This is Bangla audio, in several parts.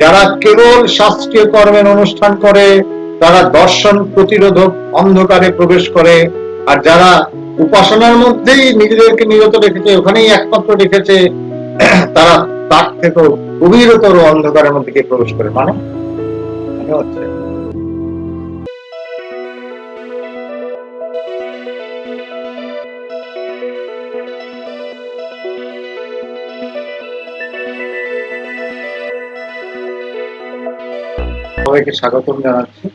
যারা কেবল শাস্ত্রীয় কর্মের অনুষ্ঠান করে, তারা দর্শন প্রতিরোধক অন্ধকারে প্রবেশ করে, আর যারা উপাসনার মধ্যেই নিজেদেরকে নিরত রেখেছে, ওখানেই একমাত্র রেখেছে, তারা তার থেকেও গভীরতর অন্ধকারের মধ্যে গিয়ে প্রবেশ করে। মানে হচ্ছে সবাইকে স্বাগতম জানাচ্ছি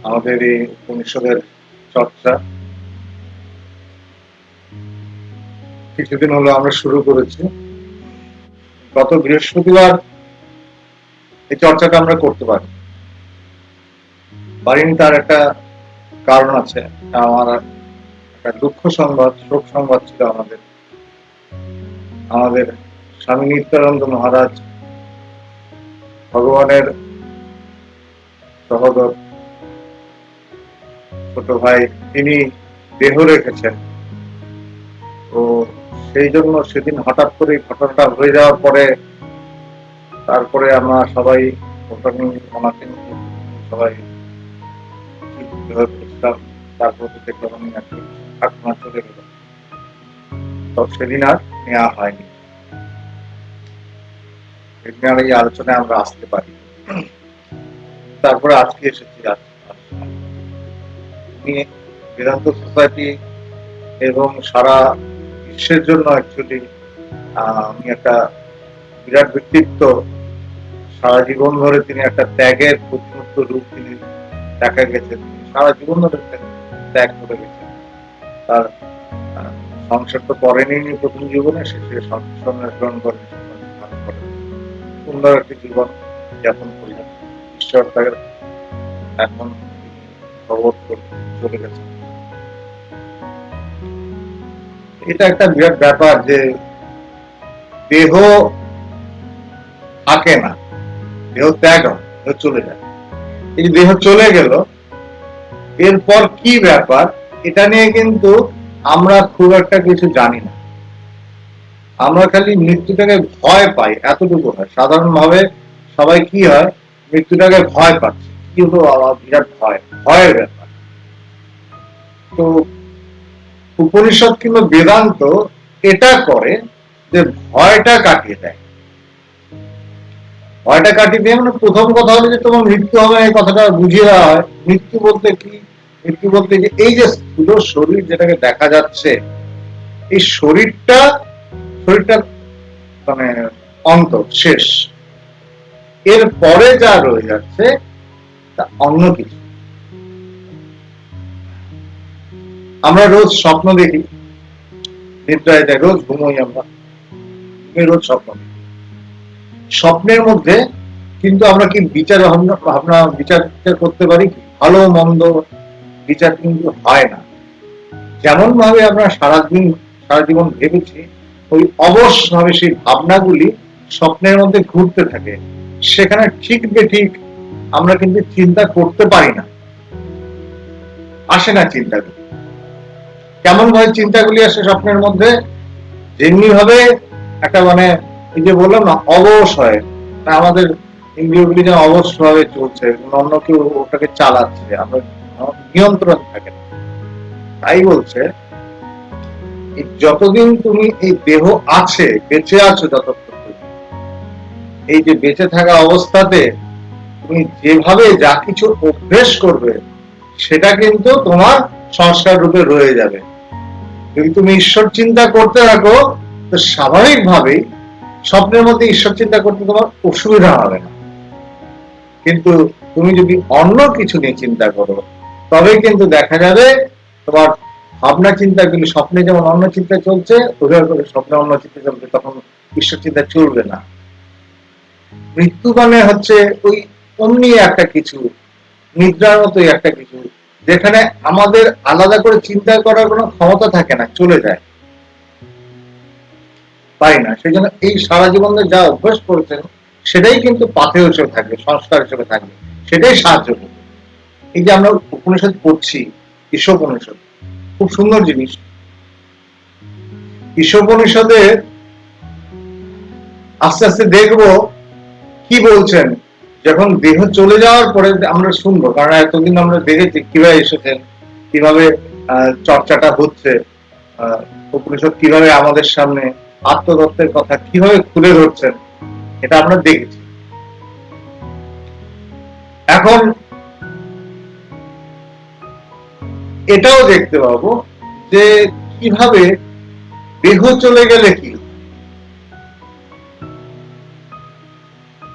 আমাদের এই উপনিষদের চর্চা। কিছুদিন হলো আমরা শুরু করেছি। গত বৃহস্পতিবার এই চর্চাটা আমরা করতে পারিনি। তার একটা কারণ আছে। আমার একটা দুঃখ সংবাদ, শোক সংবাদ ছিল। আমাদের স্বামী নিত্যানন্দ মহারাজ, ভগবানের সহোদর ছোট ভাই, তিনি দেহ রেখেছেন। তো সেই জন্য সেদিন হঠাৎ করে ঘটনাটা হয়ে যাওয়ার পরে তারপরে আমরা সবাই সবাই তারপর দেখলাম আমি ঘটনা চলে গেল। তো সেদিন আর নেওয়া হয়নি। সেদিন আর এই আলোচনায় আমরা আসতে পারি। তারপরে আজকে এসেছি বেদান্ত সোসাইটি এবং সারা বিশ্বের জন্য অ্যাকচুয়ালি আমি একটা বিরাট ব্যক্তিত্ব। সারা জীবন ধরে তিনি একটা ত্যাগের প্রতিমূর্ত রূপ তিনি দেখা গেছেন। সারা জীবন ধরে ত্যাগ করে গেছেন। তার সংসার তো করেনি প্রথম জীবনে, শেষে সন্ন্যাস গ্রহণ করেন, সুন্দর একটি জীবন যাপন করলেন। ঈশ্বর তাকে এখন ভগবত চলে গেছে। এটা একটা বিরাট ব্যাপার যে দেহ থাকে না, দেহ ত্যাগ হয়, দেহ চলে যায়। এই দেহ চলে গেল, এরপর কি ব্যাপার, এটা নিয়ে কিন্তু আমরা খুব একটা কিছু জানি না। আমরা খালি মৃত্যুটাকে ভয় পাই, এতটুকু হয়। সাধারণভাবে সবাই কি হয়, মৃত্যুটাকে ভয় পাচ্ছে। কি হলো, বিরাট ভয়ের ব্যাপার। তো উপনিষদ কিংবা বেদান্ত এটা করে যে ভয়টা কাটিয়ে দেয়। ভয়টা কাটিয়ে দিয়ে মানে প্রথম কথা হলো যে তোমার মৃত্যু হবে, এই কথাটা বুঝিয়ে দেওয়া হয়। মৃত্যু বলতে কি? মৃত্যু বলতে যে এই যে স্থূল শরীর যেটাকে দেখা যাচ্ছে, এই শরীরটা মানে অন্ত, শেষ। এর পরে যা রয়ে যাচ্ছে তা অন্য কিছু। আমরা রোজ স্বপ্ন দেখি, নিদ্রায় যাই, রোজ ঘুমোই, আমরা রোজ স্বপ্ন দেখি। স্বপ্নের মধ্যে কিন্তু আমরা কি ভাবনা বিচার করতে পারি? ভালো মন্দ বিচার কিন্তু হয় না। যেমন ভাবে আমরা সারা জীবন ভেবেছি, ওই অবশ ভাবে সেই ভাবনাগুলি স্বপ্নের মধ্যে ঘুরতে থাকে। সেখানে ঠিক বেঠিক আমরা কিন্তু চিন্তা করতে পারি না, আসে না চিন্তাগুলি। কেমন ভাবে চিন্তাগুলি আসে স্বপ্নের মধ্যে? যেমনি ভাবে একটা মানে এই যে বললাম না, অবশ হয়, আমাদের ইন্দ্রিয়গুলি যেন অবশ ভাবে চলছে, অন্য কেউ ওটাকে চালাচ্ছে, আমরা নিয়ন্ত্রণ থাকে না। তাই বলছে যতদিন তুমি এই দেহ আছে, বেঁচে আছো, যতক্ষণ এই যে বেঁচে থাকা অবস্থাতে তুমি যেভাবে যা কিছু অভ্যেস করবে, সেটা কিন্তু তোমার সংস্কার রূপে রয়ে যাবে। যদি তুমি ঈশ্বর চিন্তা করতে থাকো, তো স্বাভাবিকভাবেই স্বপ্নের মধ্যে ঈশ্বর চিন্তা করতে তোমার অসুবিধা হবে না। কিন্তু তুমি যদি অন্য কিছু নিয়ে চিন্তা করো, তবে কিন্তু দেখা যাবে তোমার ভাবনা চিন্তাগুলি স্বপ্নে যেমন অন্য চিন্তা চলছে, উদয় করে স্বপ্নে অন্য চিন্তা চলছে, তখন ঈশ্বর চিন্তা চলবে না। মৃত্যু মানে হচ্ছে ওই অমনি একটা কিছু, নিদ্রার মতোই একটা কিছু, যেখানে আমাদের আলাদা করে চিন্তা করার কোনো ক্ষমতা থাকে না, চলে যায়, পাই না। সেই জন্য এই সারা জীবনে যা অভ্যাস করেছেন, সেটাই কিন্তু পাথেয় হিসেবে থাকবে, সংস্কার হিসেবে থাকবে, সেটাই সাহায্য করবে। এই যে আমরা উপনিষদ পড়ছি, ঈশোপনিষদ, খুব সুন্দর জিনিস। ঈশোপনিষদের আস্তে আস্তে দেখবো কি বলছেন। যখন দেহ চলে যাওয়ার পরে আমরা শুনবো, কারণ এতদিন আমরা দেখেছি কিভাবে এসেছেন, কিভাবে চর্চাটা হচ্ছে, উপনিষদ কিভাবে আমাদের সামনে আত্মতত্ত্বের কথা কিভাবে খুলে ধরছেন, এটা আমরা দেখেছি। এখন এটাও দেখতে পাবো যে কিভাবে দেহ চলে গেলে কি,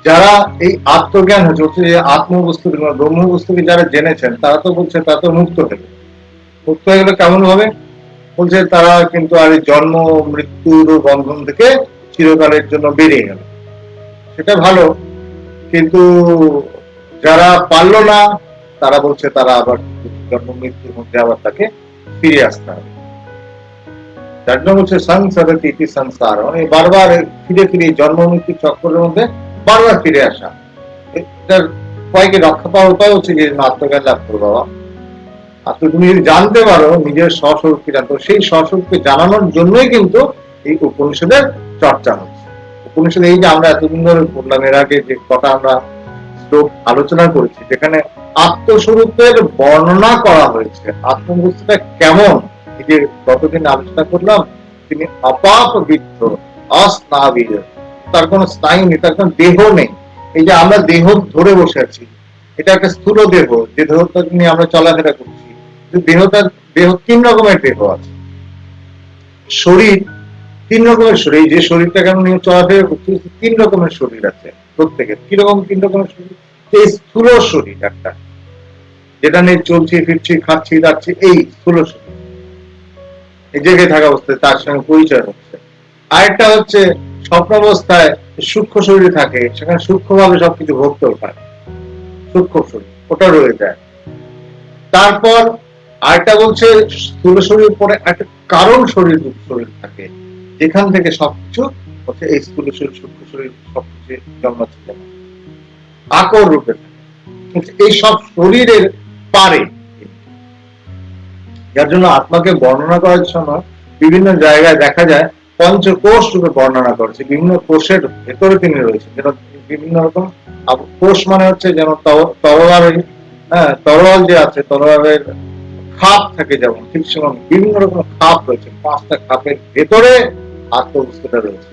যারা এই আত্মজ্ঞান হচ্ছে, আত্মবস্তুকে ব্রহ্মবস্তুকে যারা জেনেছেন তারা তো বলছে তারা তো মুক্ত হয়ে গেল। মুক্ত হয়ে গেলে কেমন হবে বলছে, তারা কিন্তু আর জন্ম মৃত্যুর বন্ধন থেকে চিরকালের জন্য বেরিয়ে গেল, সেটা ভালো। কিন্তু যারা পারলো না তারা বলছে তারা আবার জন্ম মৃত্যুর মধ্যে আবার তাকে ফিরে আসতে হবে। যার জন্য বলছে সংসারতি ইতি সংসার, মানে বারবার ফিরে ফিরে জন্ম মৃত্যু চক্রের মধ্যে বারবার ফিরে আসা। এটার কয়েকে রক্ষা পাওয়ার উপায় হচ্ছে যে আত্মজ্ঞান লাভ করো বাবা। আর তুমি যদি জানতে পারো নিজের স্বস্বরূপকে জানতে, সেই স্বস্বরূপকে জানানোর জন্যই কিন্তু এই উপনিষদের চর্চা হচ্ছে। উপনিষদ এই যে আমরা এতদিন ধরে বললাম, এর আগে যে কথা আমরা শ্লোক আলোচনা করেছি, যেখানে আত্মস্বরূপের বর্ণনা করা হয়েছে, আত্মবস্তুটা কেমন, এই যে গতদিন আলোচনা করলাম, তিনি অপাপ বৃদ্ধ অস্নাবির, তার কোনো স্নায়ু নেই, তার কোনো দেহ নেই। এই যে আমরা দেহ ধরে বসে আছি, এটা একটা স্থূল দেহ, যে দেহটা নিয়ে আমরা চলাফেরা করছি, দেহ তিন রকমের দেহ আছে। শরীর তিন রকমের শরীর, যে শরীরটাকে আমরা নিয়ে চলাফেরা করছি তিন রকমের শরীর আছে প্রত্যেকের। কিরকম তিন রকমের শরীর? এই স্থূল শরীর একটা, যেটা নিয়ে চলছি ফিরছি খাচ্ছি যাচ্ছি, এই স্থূল শরীর, এই জেগে থাকা অবস্থায় তার সঙ্গে পরিচয় হচ্ছে। আরেকটা হচ্ছে স্বপ্ন অবস্থায় সূক্ষ্ম শরীরে থাকে, সেখানে সূক্ষ্মভাবে সবকিছু ভোগ করতে পারে, সূক্ষ্ম শরীর, ওটা রয়ে যায়। তারপর আরেকটা বলছে স্থূল শরীর পরে একটা কারণ শরীর, শরীর থাকে, যেখান থেকে সবকিছু হচ্ছে এই স্থূল শরীর সূক্ষ্ম শরীর সবকিছু জন্মাচ্ছে, আকর রূপে থাকে। এই সব শরীরের পারে, যার জন্য আত্মাকে বর্ণনা করার সময় বিভিন্ন জায়গায় দেখা যায় পঞ্চকোষ রূপে বর্ণনা করেছে। বিভিন্ন কোষের ভেতরে তিনি রয়েছে, যেন বিভিন্ন রকম কোষ, মানে হচ্ছে যেন তরোয়াল, হ্যাঁ তরোয়াল যে আছে, তরোয়ালের খাপ থাকে যেমন, ঠিক সেমন বিভিন্ন রকম খাপ রয়েছে, পাঁচটা খাপের ভেতরে আত্মবস্তুটা রয়েছে।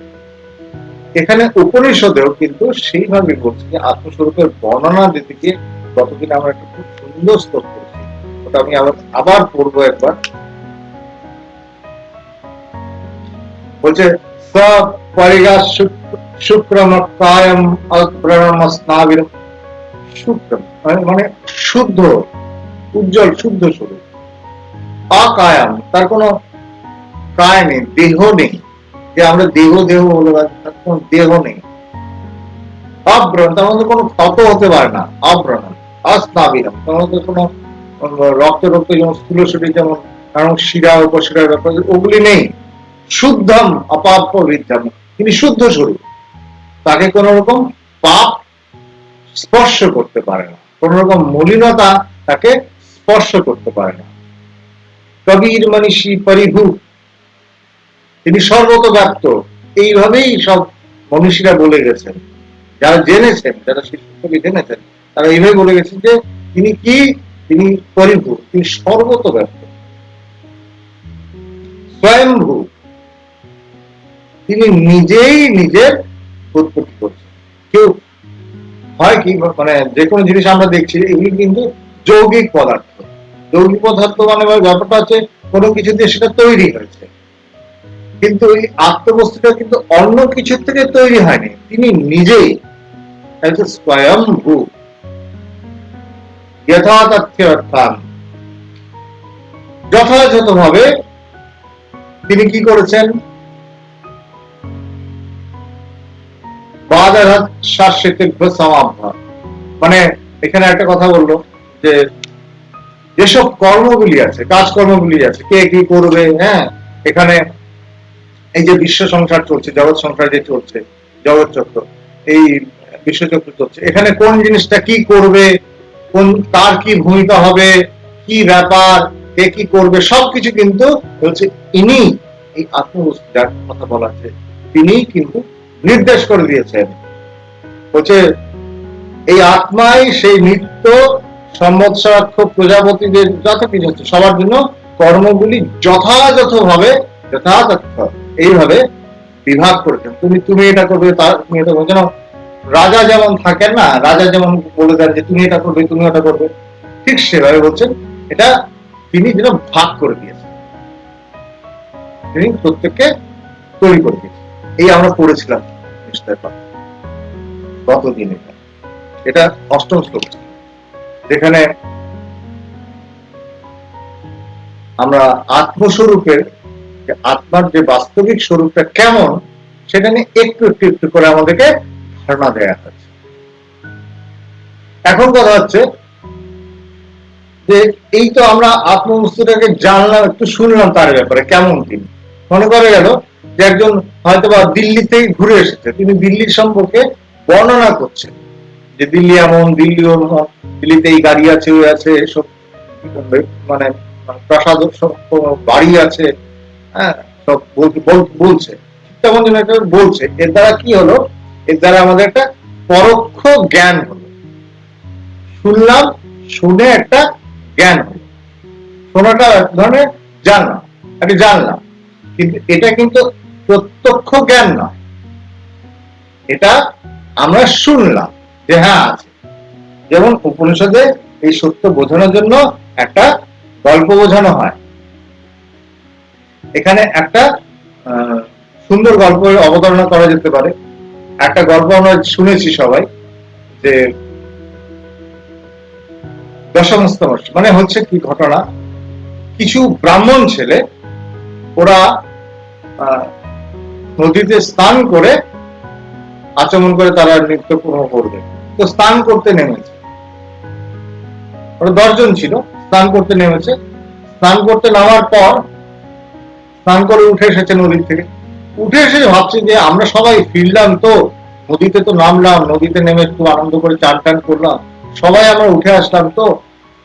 এখানে উপনিষদেও কিন্তু সেইভাবে বলছে যে আত্মস্বরূপের বর্ণনা দিতে গিয়ে গতদিন আমরা একটা খুব সুন্দর স্তর করেছি, ওটা আমি আবার পড়বো একবার। বলছে সপরিগা শুক্রম কায়ম অপ্রণমস্নাবির, শুক্রম মানে শুদ্ধ উজ্জ্বল শুদ্ধ স্বরূপ, অকায়াম তার কোনো কায় নেই, দেহ নেই, যে আমরা দেহ দেহ বলে তার কোনো দেহ নেই। অব্রণ, তার মধ্যে কোনো ক্ষত হতে পারে না, অব্রণ। অস্নাবিরম, তার মধ্যে কোনো রক্ত রক্ত যেমন স্থূল শরীর, যেমন কারণ শিরা উপশিরার ব্যাপার ওগুলি নেই। শুদ্ধম অপাপ্য বিদ্যাম, তিনি শুদ্ধ স্বরূপ, তাকে কোন রকম পাপ স্পর্শ করতে পারে না, কোন রকম মলিনতা তাকে স্পর্শ করতে পারে না। কবির মনীষী পরিভূ, তিনি সর্বতব্যাপ্ত, এইভাবেই সব মনীষীরা বলে গেছেন, যারা জেনেছেন, যারা শিশুকে জেনেছেন তারা এইভাবে বলে গেছেন যে তিনি কি, তিনি পরিভূ, তিনি সর্বতব্যাপ্ত, স্বয়ংভূ, তিনি নিজেই নিজের উৎপত্তি করছেন। কেউ হয় কি, মানে যে কোনো জিনিস আমরা দেখছি এগুলি কিন্তু যৌগিক পদার্থ, যৌগিক পদার্থ মানে ব্যাপারটা হচ্ছে কোনো কিছু দিয়ে সেটা তৈরি হয়েছে, কিন্তু এই আত্মবস্তুটা কিন্তু অন্য কিছু থেকে তৈরি হয়নি, তিনি নিজেই স্বয়ংভূ যথার্থান, যথাযথভাবে তিনি কি করেছেন, মানে এখানে একটা কথা বললো যে যেসব কর্মগুলি আছে, কাজকর্মগুলি আছে, কে কি করবে, হ্যাঁ এখানে এই যে বিশ্ব সংসার চলছে, জগৎ সংসার যে চলছে, জগৎ চক্র, এই বিশ্বচক্র চলছে, এখানে কোন জিনিসটা কি করবে, কোন তার কি ভূমিকা হবে, কি ব্যাপার, কে কি করবে, সবকিছু কিন্তু হচ্ছে ইনি, এই আত্মবস্তু যার কথা বলা আছে তিনি কিন্তু নির্দেশ করে দিয়েছেন, বলছে এই আত্মাই সেই নিত্য সম্বৎসরাক্ষ প্রজাপতিদের যত কিছু হচ্ছে সবার জন্য কর্মগুলি যথাযথভাবে এইভাবে বিভাগ করেছেন। তুমি তুমি এটা করবে, তুমি এটা করবে। যেন রাজা যেমন থাকেন না, রাজা যেমন বলে দেন যে তুমি এটা করবে, তুমি ওটা করবে, ঠিক সেভাবে বলছেন এটা তিনি যেন ভাগ করে দিয়েছেন, তিনি প্রত্যেককে তৈরি করে দিয়েছেন। এই আমরা পড়েছিলাম গতদিন। এটা অষ্টম শ্লোক, যেখানে আমরা আত্মস্বরূপের, আত্মার যে বাস্তবিক স্বরূপটা কেমন সেটা নিয়ে একটু একটু একটু করে আমাদেরকে ধারণা দেয়া হচ্ছে। এখন কথা হচ্ছে যে এই তো আমরা আত্মবস্তুটাকে জানলাম, একটু শুনলাম তার ব্যাপারে কেমন তিনি। মনে করে গেল যে একজন হয়তো বা দিল্লি থেকে ঘুরে এসেছে, তিনি দিল্লির সম্পর্কে বর্ণনা করছেন যে দিল্লি এমন, দিল্লি ওরকম, দিল্লিতে এই গাড়ি আছে, ওই আছে, এসব মানে প্রাসাদ বাড়ি আছে, হ্যাঁ সব বলছে। তেমন যেন একটা বলছে। এর দ্বারা কি হলো? এর দ্বারা আমাদের একটা পরোক্ষ জ্ঞান হলো। শুনলাম, শুনে একটা জ্ঞান হলো। শোনাটা এক ধরনের জানলাম, কিন্তু এটা কিন্তু প্রত্যক্ষ জ্ঞান নয়। এটা আমরা শুনলাম যে হ্যাঁ আছে। যেমন উপনিষদে এই সত্য বোঝানোর জন্য একটা গল্প বোঝানো হয়। এখানে একটা সুন্দর গল্পের অবতারণা করা যেতে পারে। একটা গল্প আমরা শুনেছি সবাই, যে দশমস্তমর্ষি, মানে হচ্ছে কি ঘটনা, কিছু ব্রাহ্মণ ছেলে ওরা নদীতে স্নান করে আচমন করে তারা নিত্যকর্ম করবে। তো স্নান করতে নেমেছে, ওরা 10 জন ছিল, স্নান করতে নেমেছে। স্নান করতে নামার পর স্নান করে উঠে এসেছে নদীর থেকে। উঠে এসে ভাবছে যে আমরা সবাই ফিরলাম, তো নদীতে তো নামলাম, নদীতে নেমে খুব আনন্দ করে চান টান করলাম, সবাই আমরা উঠে আসলাম, তো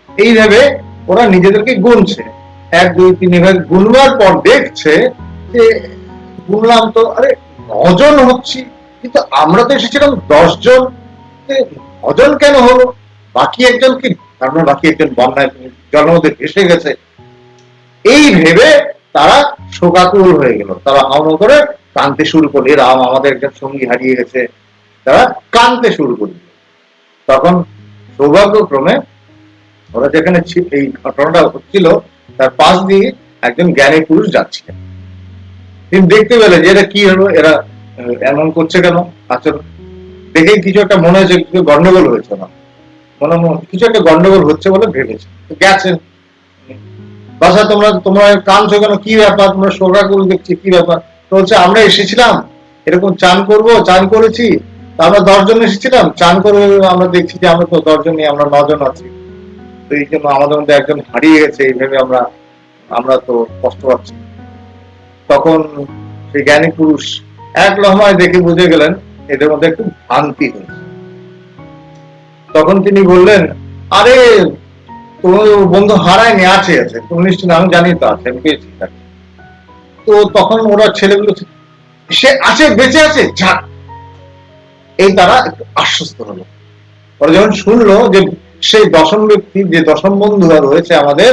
এই ভেবে ওরা নিজেদেরকে গুনছে। 1 2 3 এভাবে গুনবার পর দেখছে যে গুনলাম তো আরে 9 জন হচ্ছি, কিন্তু আমরা তো এসেছিলাম 10 জন, 9 জন কেন হলো? বাকি একজন কি, তার মানে বাকি একজন বন্যায় জন্মদের ভেসে গেছে। এই ভেবে তারা শোকাকুল হয়ে গেল। তারা হাওয়া করে কাঁদতে শুরু করলো, রাম আমাদের একজন সঙ্গী হারিয়ে গেছে। তারা কাঁদতে শুরু করল। তখন সৌভাগ্যক্রমে ওরা যেখানে এই ঘটনাটা হচ্ছিল তার পাশ দিয়ে একজন জ্ঞানী পুরুষ যাচ্ছিলেন। তিনি দেখতে পেলেন যে এরা কি হলো, এরা এমন করছে কেন আচরণ। দেখেই কিছু একটা মনে হয়েছে, কিছু গন্ডগোল হয়েছে না, কিছু একটা গন্ডগোল হচ্ছে বলে ভেবেছে। গেছেন, বাসা তোমরা কাঁদছো কেন, কি ব্যাপার, তোমরা শোকাকুল দেখছি, কি ব্যাপার? তো বলছে আমরা এসেছিলাম এরকম চান করব, চান করেছি, আমরা 10 জন এসেছিলাম, চান করে আমরা দেখছি যে আমরা তো 10 জন নেই, আমরা 9 জন আছি। তো এই জন্য আমাদের মধ্যে একজন হারিয়ে গেছে, এই ভেবে আমরা তো কষ্ট পাচ্ছি। তখন সেই জ্ঞানী পুরুষ এক লহমায় দেখে বুঝে গেলেন এদের মধ্যে একটু ভ্রান্তি হয়েছে। তখন তিনি বললেন, আরে তোমার বন্ধু হারায়নি, আছে, তুমি নিশ্চয়, আমি জানি তো আছে, আমি পেয়েছি তাকে। তো তখন ওরা ছেলেগুলো, সে আছে, বেঁচে আছে, যাক, এই তারা একটু আশ্বস্ত হলো। ওরা যখন শুনলো যে সেই দশম ব্যক্তি, যে দশম বন্ধু রয়েছে আমাদের,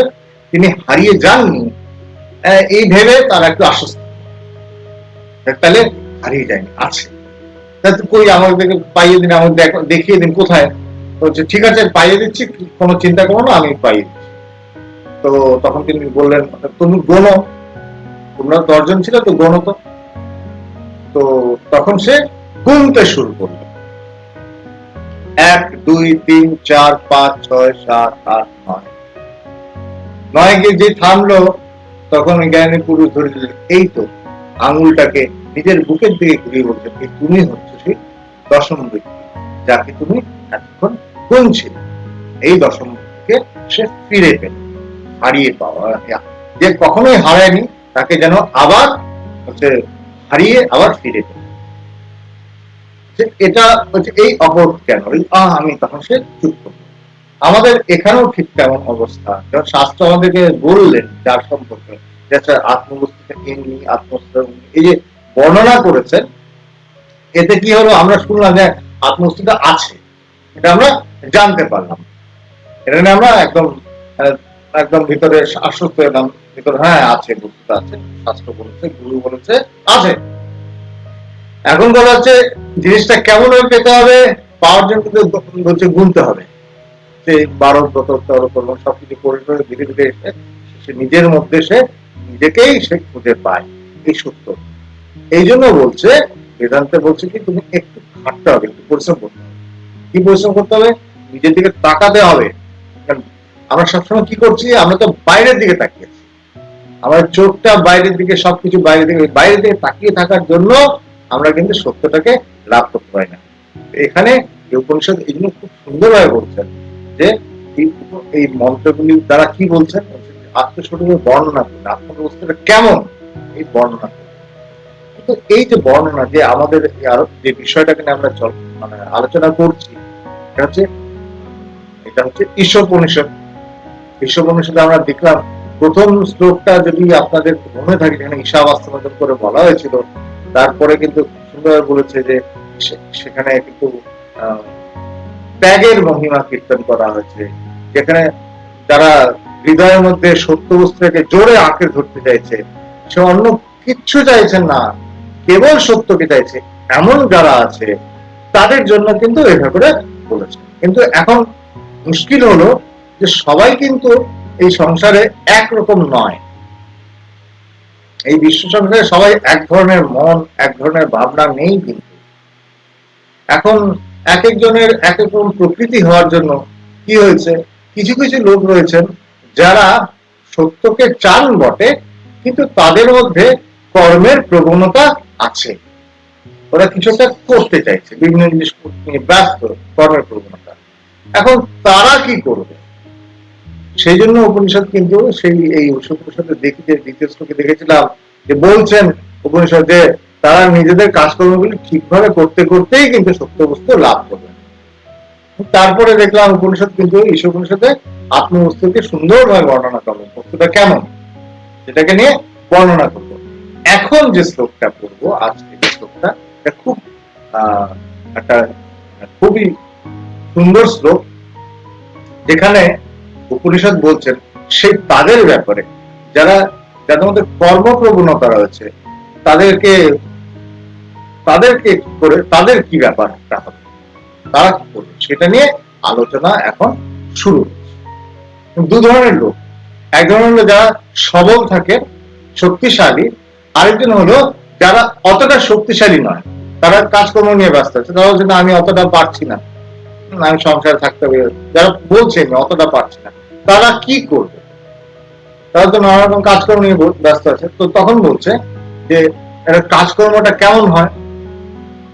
তিনি হারিয়ে যাননি, এই ভেবে তারা একটু আশ্বস্ত, তাহলে হারিয়ে যায়নি, আছে। কই আমাদেরকে পাইয়ে দিন, আমাকে দেখিয়ে দিন কোথায়। বলছে ঠিক আছে পাইয়ে দিচ্ছি, কোনো চিন্তা করো না, আমি পাইয়ে দিচ্ছি। তো তখন তিনি বললেন, তুমি গোনো, তোমরা 10 জন ছিল তো, গোনো তো। তো তখন সে গুনতে শুরু করলো, 1 2 3 4 5 6 7 8 9। 9 গিয়ে যে থামলো, তখন জ্ঞানী পুরুষ ধরে দিলেন, এই তো আঙুলটাকে নিজের বুকের দিকে ঘুরিয়ে বলছেন, তুমি হচ্ছে সেই দশম ব্যক্তি যাকে তুমি এতক্ষণ গুনছিলে। এই দশম ব্যক্তিকে সে ফিরে পেল, হারিয়ে পাওয়া, যে কখনোই হারায়নি, তাকে যেন আবার হচ্ছে হারিয়ে আবার ফিরে পেল। এটা হচ্ছে এই অপর কেন, আমি তখন সে চুপ করল। আমাদের এখানেও ঠিক তেমন অবস্থা। যখন শাস্ত্র আমাদেরকে বললেন যার সম্পর্কে, আত্মবস্তুটা এমনি, আত্মবস্তু এই যে বর্ণনা করেছেন, এতে কি হলো, আমরা শুনলাম যে আত্মস্থিত আছে, এটা আমরা জানতে পারলাম। এটা নিয়ে আমরা একদম একদম ভিতরে আশ্বস্ত হলাম, ভিতরে হ্যাঁ আছে, বস্তুটা আছে, শাস্ত্র বলেছে, গুরু বলেছে, আছে। এখন বলা হচ্ছে জিনিসটা কেমন ভাবে পেতে হবে, পাওয়ার জন্য কিন্তু হচ্ছে গুনতে হবে, যে 12 সবকিছু করে করে ধীরে ধীরে এসে সে নিজের মধ্যে সে নিজেকেই সে খুঁজে পায় এই সত্য। এই জন্য বলছে বেদান্তে বলছে কি তুমি একটু খাটতে হবে, একটু পরিশ্রম করতে হবে। কি পরিশ্রম করতে হবে? নিজের দিকে তাকাতে হবে। আমরা সবসময় কি করছি, আমরা তো বাইরের দিকে তাকিয়েছি, আমার চোখটা বাইরের দিকে, সবকিছু বাইরের দিকে তাকিয়ে থাকার জন্য আমরা কিন্তু সত্যটাকে লাভ করতে পারি না। এখানে উপনিষদ এই জন্য খুব সুন্দরভাবে বলছেন যে এই মন্ত্রগুলি দ্বারা কি বলছেন, আত্মস্বরূপের বর্ণনা করুন, আত্মবস্তুটা কেমন এই বর্ণনা করুন। কিন্তু এই যে বর্ণনা, যে আমাদের যে বিষয়টাকে নিয়ে আমরা মানে আলোচনা করছি, এটা হচ্ছে ঈশোপনিষদ। ঈশোপনিষদে আমরা দেখলাম প্রথম শ্লোকটা যদি আপনাদের মনে থাকে, যেখানে ঈশাবাস্তবায়ন করে বলা হয়েছিল, তারপরে কিন্তু সুন্দর বলেছে যে সেখানে কিন্তু ত্যাগের মহিমা কীর্তন করা হয়েছে, যেখানে যারা হৃদয়ের মধ্যে সত্য বস্তুকে জোরে আঁকড়ে ধরতে চাইছে, সে অন্য কিচ্ছু চাইছেন না, কেবল সত্যকে চাইছে, এমন যারা আছে তাদের জন্য কিন্তু এটা করে বলেছে। কিন্তু এখন মুশকিল হলো যে সবাই কিন্তু এই সংসারে একরকম নয়, এই বিশ্ব সংসারে সবাই এক ধরনের মন, এক ধরনের ভাবনা নেই। কিন্তু এখন এক একজনের এক এক রকম প্রকৃতি হওয়ার জন্য কি হয়েছে, কিছু কিছু লোক রয়েছেন যারা সত্যকে চান বটে, কিন্তু তাদের মধ্যে কর্মের প্রবণতা আছে, ওরা কিছু একটা করতে চাইছে, বিভিন্ন জিনিস নিয়ে ব্যস্ত, কর্মের প্রবণতা। এখন তারা কি করবে? সেই জন্য উপনিষদ কিন্তু সেই এই উপনিষদে দ্বিতীয় শ্লোকে দেখেছিলাম যে বলছেন উপনিষদ যে তারা নিজেদের কাজকর্মগুলি ঠিকভাবে করতে করতেই কিন্তু সত্য বস্তু লাভ করবে। তারপরে দেখলাম উপনিষদ কিন্তু ঈশ্বর উপনিষদে আত্মবস্তুকে সুন্দরভাবে বর্ণনা করবে, বস্তুটা কেমন সেটাকে নিয়ে বর্ণনা করবো। এখন যে শ্লোকটা পড়বো, আজকে যে শ্লোকটা, এটা খুব একটা খুবই সুন্দর শ্লোক, যেখানে উপনিষদ বলছেন সেই তাদের ব্যাপারে যারা, যাদের মধ্যে কর্মপ্রবণতা রয়েছে, তাদেরকে করে তাদের কি ব্যাপারটা হবে, তারা কি করবে, সেটা নিয়ে আলোচনা এখন শুরু হচ্ছে। দু ধরনের লোক, এক ধরনের হলো যারা সবল থাকে, শক্তিশালী, আরেকজন হলো যারা অতটা শক্তিশালী নয়, তারা কাজকর্ম নিয়ে ব্যস্ত আছে, তারা বলছে না আমি অতটা পারছি না, আমি সংসারে থাকতে হবে, যারা বলছে আমি অতটা পারছি না, তারা কি করবে? তারা তো নানা রকম কাজকর্ম নিয়ে ব্যস্ত আছে। তো তখন বলছে যে কাজকর্মটা কেমন হয়,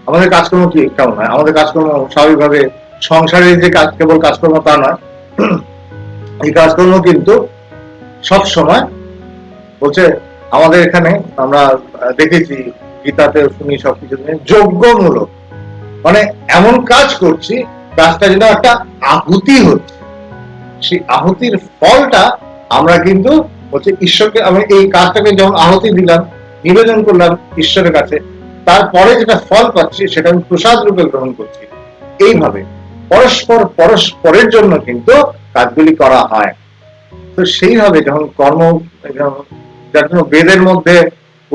আমাদের কাজকর্ম কি কেমন হয়? আমাদের কাজকর্ম স্বাভাবিকভাবে সংসারের যে কাজ, কেবল কাজকর্ম তা নয়, এই কাজকর্ম কিন্তু সব সময় বলছে আমাদের এখানে আমরা দেখেছি, গীতাতে শুনি সবকিছু যজ্ঞমূলক, মানে এমন কাজ করছি, কাজটা যেন একটা আহুতি হচ্ছে, সেই আহুতির ফলটা আমরা কিন্তু হচ্ছে ঈশ্বরকে, আমি এই কাজটাকে যেমন আহুতি দিলাম, নিবেদন করলাম ঈশ্বরের কাছে, তারপরে যেটা ফল পাচ্ছি সেটা আমি প্রসাদ রূপে গ্রহণ করছি। এইভাবে পরস্পরের জন্য কিন্তু কাজগুলি করা হয়। তো সেইভাবে যখন কর্ম, যার জন্য বেদের মধ্যে,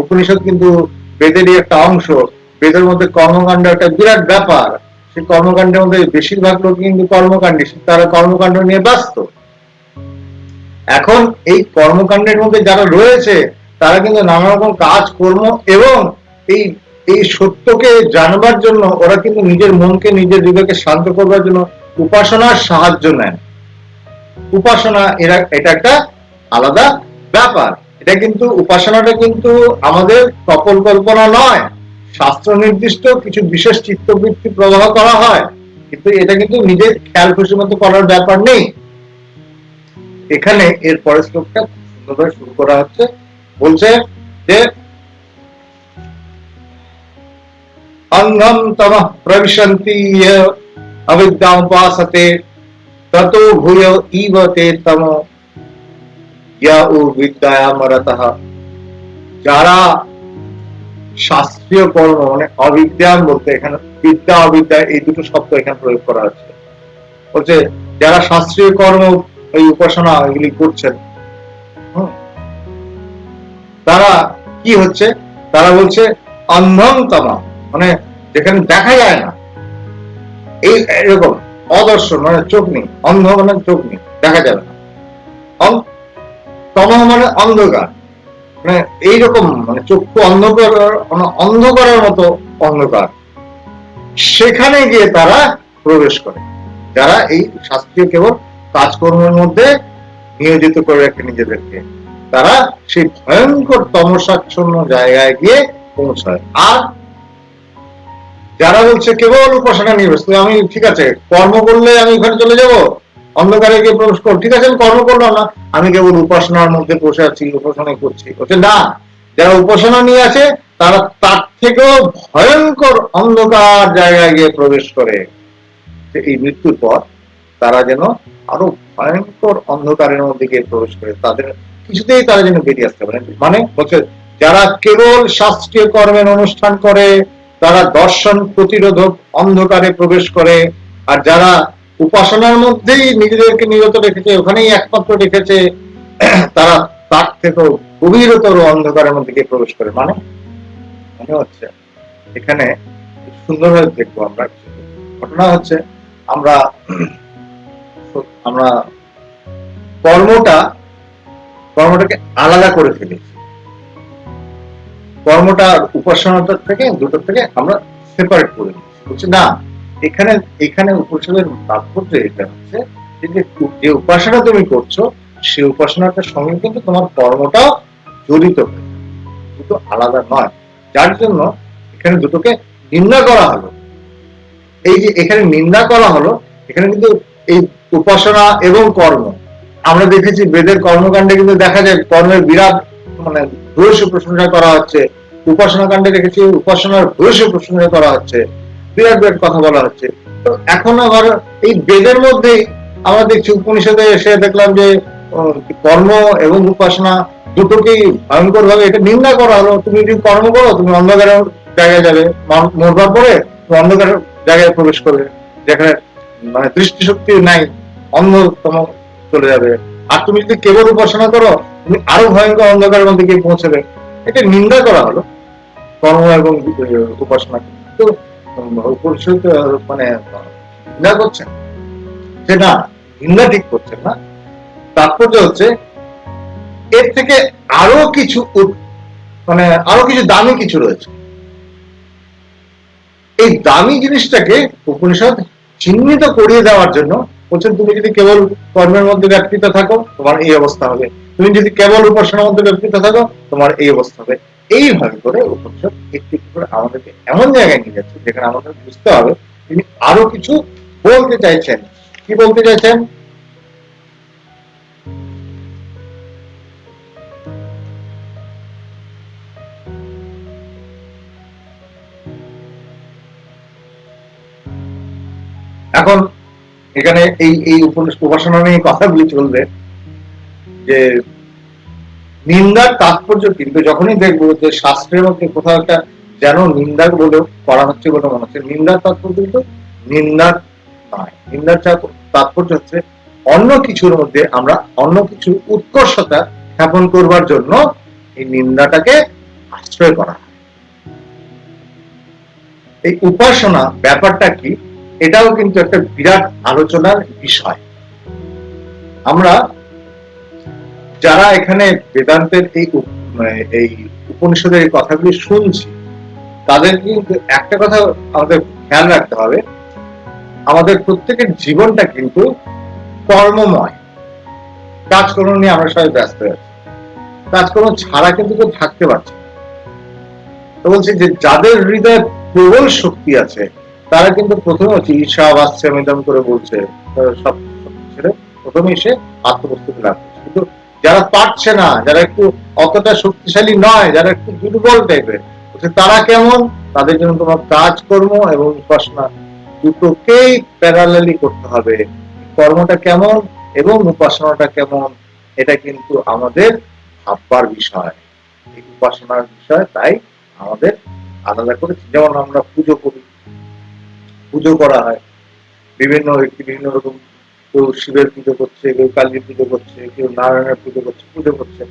উপনিষদ কিন্তু বেদেরই একটা অংশ, বেদের মধ্যে কর্মকাণ্ড একটা বিরাট ব্যাপার, সেই কর্মকাণ্ডের মধ্যে বেশিরভাগ লোক কিন্তু কর্মকাণ্ডী, তারা কর্মকাণ্ড নিয়ে ব্যস্ত। এখন এই কর্মকাণ্ডের মধ্যে যারা রয়েছে তারা কিন্তু নানা রকম কাজ কর্ম এবং এই সত্যকে জানবার জন্য ওরা কিন্তু নিজের মনকে, নিজের হৃদয়কে শান্ত করবার জন্য উপাসনার সাহায্য নেন। উপাসনা এটা একটা আলাদা ব্যাপার, এটা কিন্তু উপাসনাটা কিন্তু আমাদের কপল কল্পনা নয়, শাস্ত্র নির্দিষ্ট কিছু বিশেষ চিত্তবৃত্তি প্রবাহ করা হয়, কিন্তু এটা কিন্তু নিজের খেয়াল খুশি মতো করার ব্যাপার নেই। এখানে এর পরের শ্লোকটা সুন্দরভাবে শুরু করা হচ্ছে, বলছে যে অঙ্গম তমঃ প্রবিশন্তি অবিদ্যাमुपासते ততো ভূয় ইব তে তম ইয়া ও বিদ্যায়ামরতঃ। যারা শাস্ত্রীয় কর্ম মানে অবিদ্যান বলতে এখানে বিদ্যা অবিদ্যা এই দুটো শব্দ এখানে প্রয়োগ করা হচ্ছে। বলছে যারা শাস্ত্রীয় কর্ম এই উপাসনা এগুলি করছেন, তারা কি হচ্ছে, তারা বলছে অন্ধম তমা, মানে যেখানে দেখা যায় না, এই এরকম অদর্শন মানে চোখ নেই, অন্ধ মানে চোখ নেই, দেখা যাবে না, তম মানে অন্ধকার, মানে এইরকম মানে চক্ষু অন্ধকার মানে অন্ধকারের মতো অন্ধকার, সেখানে গিয়ে তারা প্রবেশ করে, যারা এই শাস্ত্রীয় কেবল কাজকর্মের মধ্যে নিয়োজিত করে রাখে নিজেদেরকে, তারা সেই ভয়ঙ্কর তমসাচ্ছন্ন জায়গায় গিয়ে পৌঁছায়। আর যারা বলছে কেবল উপাসনা নিয়ে ব্যস্ত, আমি ঠিক আছে কর্ম করলে আমি ওখানে চলে যাব, অন্ধকারে গিয়ে প্রবেশ করো, ঠিক আছে আমি কর্ম করলাম না, আমি কেবল উপাসনার মধ্যে বসে আছি, উপাসনা করছি, বলছে না, যারা উপাসনা নিয়ে আছে তারা তার থেকেও ভয়ঙ্কর অন্ধকার জায়গায় গিয়ে প্রবেশ করে। এই মৃত্যুর পর তারা যেন আরো ভয়ঙ্কর অন্ধকারের মধ্যে গিয়ে প্রবেশ করে, তাদের কিছুতেই তারা যেন বেরিয়ে আসতে পারে। মানে বলছে যারা কেবল শাস্ত্রীয় কর্মের অনুষ্ঠান করে, তারা দর্শন প্রতিরোধক অন্ধকারে প্রবেশ করে, আর যারা উপাসনার মধ্যেই নিজেদেরকে নিরত রেখেছে, ওখানেই একমাত্র রেখেছে, তারা তার থেকেও গভীরতর অন্ধকারের মধ্যে গিয়ে প্রবেশ করে। মানে মনে হচ্ছে এখানে সুন্দরভাবে দেখবো আমরা, ঘটনা হচ্ছে আমরা আমরা কর্মটাকে আলাদা করে ফেলেছি, কর্মটা উপাসনাটা থেকে দুটোর থেকে আমরা সেপারেট করে দিচ্ছি, বলছি না, এখানে এখানে উপাসনার তাৎপর্য এটা হচ্ছে যে উপাসনা তুমি করছো সেই উপাসনাটার সঙ্গে কিন্তু তোমার কর্মটাও জড়িত হয়ে, দুটো আলাদা নয়, যার জন্য এখানে দুটোকে নিন্দা করা হলো। এই যে এখানে নিন্দা করা হলো, এখানে কিন্তু এই উপাসনা এবং কর্ম, আমরা দেখেছি বেদের কর্মকাণ্ডে কিন্তু দেখা যায় কর্মের বিরাট মানে ভূয়সী প্রশংসা করা হচ্ছে, উপাসনা কাণ্ডে দেখেছি উপাসনার ভূয়সী প্রশংসা করা হচ্ছে, বিরাট বিরাট কথা বলা হচ্ছে। তো এখন আবার এই বেদের মধ্যেই আমরা দেখছি উপনিষদে এসে দেখলাম যে কর্ম এবং উপাসনা দুটোকেই ভয়ঙ্কর ভাবে এটা নিন্দা করা হলো। তুমি যদি কর্ম করো তুমি অন্ধকারের জায়গায় যাবে, মরবার পরে তুমি অন্ধকারের জায়গায় প্রবেশ করবে, যেখানে মানে দৃষ্টিশক্তি নাই, অন্ধতম চলে যাবে। আর তুমি যদি কেবল উপাসনা করো তুমি আরো ভয়ঙ্কর অন্ধকারের মধ্যে গিয়ে পৌঁছবে। এটা নিন্দা করা হলো কর্ম এবং উপাসনা। তো উপনিষদ মানে নিন্দা করছেন যে না, নিন্দা ঠিক করছেন না, তাৎপর্য হচ্ছে এর থেকে আরো কিছু মানে আরো কিছু দামি কিছু রয়েছে। এই দামি জিনিসটাকে উপনিষদ চিহ্নিত করিয়ে দেওয়ার জন্য বলছেন তুমি যদি কেবল কর্মের মধ্যে ব্যাপৃত থাকো তোমার এই অবস্থা হবে, তুমি যদি কেবল উপাসনার মধ্যে ব্যাপৃত থাকো তোমার এই অবস্থা হবে। এইভাবে করে উপনিষদ একটি করে আমাদেরকে এমন জায়গায় নিয়ে যাচ্ছে যেখানে আমাদের বুঝতে হবে তিনি আরো কিছু বলতে চাইছেন। কি বলতে চাইছেন? এখন এখানে এই এই উপাসনা নিয়ে কথাগুলি চলবে যে নিন্দার তাৎপর্য, কিন্তু যখনই দেখবো যে শাস্ত্রের মধ্যে কোথাও একটা যেন নিন্দা বলে করা হচ্ছে বলে মনে হচ্ছে, নিন্দার তাৎপর্য কিন্তু নিন্দার নয়। নিন্দার তাৎপর্য হচ্ছে অন্য কিছুর মধ্যে আমরা অন্য কিছু উৎকর্ষতা স্থাপন করবার জন্য এই নিন্দাটাকে আশ্রয় করা হয়। এই উপাসনা ব্যাপারটা কি, এটাও কিন্তু একটা বিরাট আলোচনার বিষয়। আমরা যারা এখানে বেদান্তের এই উপনিষদের এই কথাগুলি শুনছি তাদের কিন্তু একটা কথা আমাদের খেয়াল রাখতে হবে, আমাদের প্রত্যেকের জীবনটা কিন্তু কর্মময়, কাজকর্ম নিয়ে আমরা সবাই ব্যস্ত আছি, কাজকর্ম ছাড়া কিন্তু কেউ থাকতে পারছে না। তো বলছি যে যাদের হৃদয়ে প্রবল শক্তি আছে তারা কিন্তু প্রথমে হচ্ছে ঈর্ষা বাচ্চামিদম করে বলছে সব ছেড়ে প্রথমে এসে আত্মবস্তুকে লাভ করছে। কিন্তু যারা পারছে না, যারা একটু অতটা শক্তিশালী নয়, যারা একটু দুর্বল টাইপের, তারা কেমন, তাদের জন্য তোমার কাজকর্ম এবং উপাসনা দুটোকেই প্যারালালি করতে হবে। কর্মটা কেমন এবং উপাসনাটা কেমন এটা কিন্তু আমাদের ভাববার বিষয়, এই উপাসনার বিষয়। তাই আমাদের আলাদা করে, যেমন আমরা পুজো করি, পুজো করা হয় বিভিন্ন ব্যক্তি বিভিন্ন রকম, কেউ শিবের পুজো করছে, কেউ কালীর পুজো করছে, কেউ নারায়ণের পুজো করছে, পুজো করছে।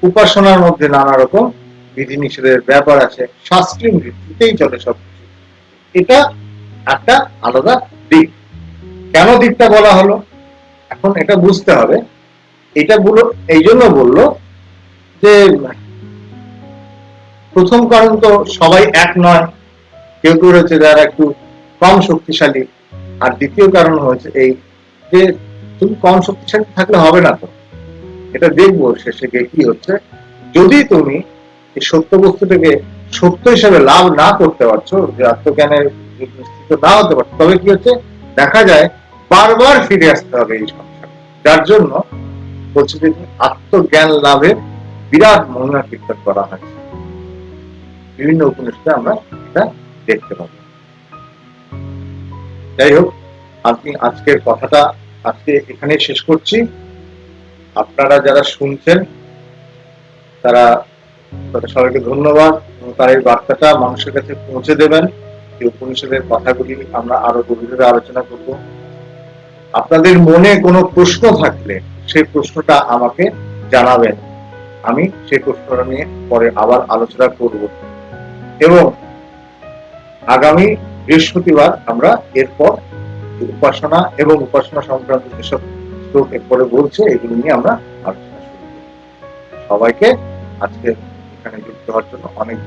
উপাসনার মধ্যে নানা রকম বিধিনিষেধের ব্যাপার আছে, শাস্ত্রীয় ভিত্তিতেই চলে সবকিছু। এটা একটা আলাদা দিক। কেন দিকটা বলা হলো, এখন এটা বুঝতে হবে। এটা বলো এই জন্য বললো যে প্রথম কারণ তো সবাই এক নয়, কেউ কেউ রয়েছে যারা একটু কম শক্তিশালী। আর দ্বিতীয় কারণ হচ্ছে এই যে তুমি কম শক্তিশালী থাকলে হবে না। তো এটা দেখবো শেষে গিয়ে কি হচ্ছে, যদি তুমি এই সত্য বস্তুটাকে সত্য হিসেবে লাভ না করতে পারছো, যে আত্মজ্ঞানের নিশ্চিত না হতে পারছো, তবে কি হচ্ছে দেখা যায় বারবার ফিরে আসতে হবে এই সংসার। যার জন্য বলছে যে আত্মজ্ঞান লাভের বিরাট মহিমা কীর্তন করা হয়, বিভিন্ন উপনিষদে আমরা এটা দেখতে পাবো। যাই হোক, আপনি আজকের কথাটা আজকে এখানে শেষ করছি। আপনারা যারা শুনছেন তারা সবাইকে ধন্যবাদ, তার এই বার্তাটা মানুষের কাছে পৌঁছে দেবেন। এই উপনিষদের কথাগুলি আমরা আরো গভীরভাবে আলোচনা করব। আপনাদের মনে কোনো প্রশ্ন থাকলে সেই প্রশ্নটা আমাকে জানাবেন, আমি সেই প্রশ্নটা নিয়ে পরে আবার আলোচনা করব। এবং আগামী বৃহস্পতিবার আমরা এরপর উপাসনা এবং উপাসনা সংক্রান্ত যেসব শ্লোক এরপরে বলছে এগুলো নিয়ে আমরা আলোচনা শুরু করব। সবাইকে আজকে এখানে যুক্ত হওয়ার জন্য অনেক